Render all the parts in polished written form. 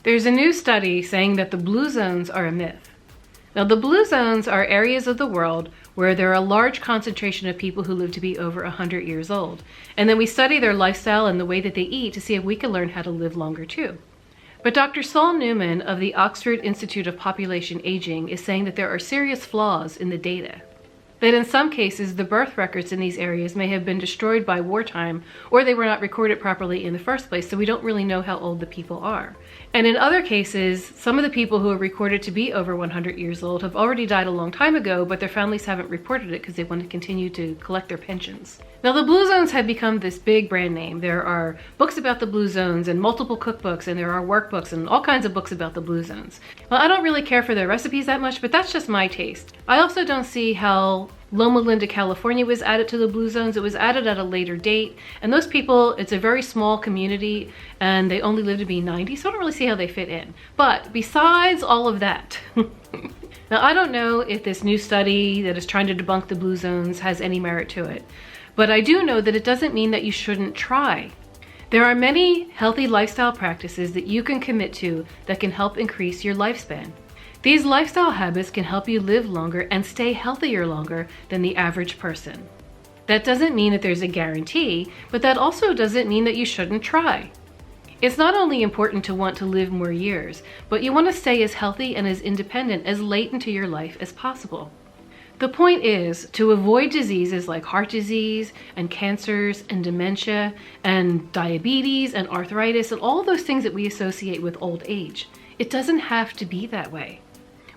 There's a new study saying that the blue zones are a myth. Now, the blue zones are areas of the world where there are a large concentration of people who live to be over 100 years old. And then we study their lifestyle and the way that they eat to see if we can learn how to live longer too. But Dr. Saul Newman of the Oxford Institute of Population Aging is saying that there are serious flaws in the data. That in some cases, the birth records in these areas may have been destroyed by wartime, or they were not recorded properly in the first place, so we don't really know how old the people are. And in other cases, some of the people who are recorded to be over 100 years old have already died a long time ago, but their families haven't reported it because they want to continue to collect their pensions. Now, the blue zones have become this big brand name. There are books about the blue zones and multiple cookbooks, and there are workbooks and all kinds of books about the blue zones. Well, I don't really care for their recipes that much, but that's just my taste. I also don't see how Loma Linda, California was added to the blue zones. It was added at a later date, and those people, it's a very small community and they only live to be 90, so I don't really see how they fit in. But besides all of that, now I don't know if this new study that is trying to debunk the blue zones has any merit to it, but I do know that it doesn't mean that you shouldn't try. There are many healthy lifestyle practices that you can commit to that can help increase your lifespan. These lifestyle habits can help you live longer and stay healthier longer than the average person. That doesn't mean that there's a guarantee, but that also doesn't mean that you shouldn't try. It's not only important to want to live more years, but you want to stay as healthy and as independent as late into your life as possible. The point is to avoid diseases like heart disease and cancers and dementia and diabetes and arthritis and all those things that we associate with old age. It doesn't have to be that way.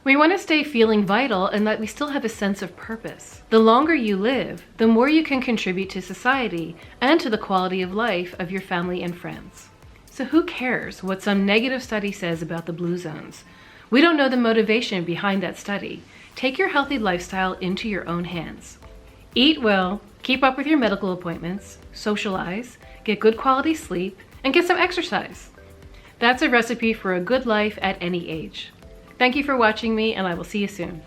We want to stay feeling vital and that we still have a sense of purpose. The longer you live, the more you can contribute to society and to the quality of life of your family and friends. So who cares what some negative study says about the blue zones? We don't know the motivation behind that study. Take your healthy lifestyle into your own hands. Eat well, keep up with your medical appointments, socialize, get good quality sleep, and get some exercise. That's a recipe for a good life at any age. Thank you for watching me, and I will see you soon.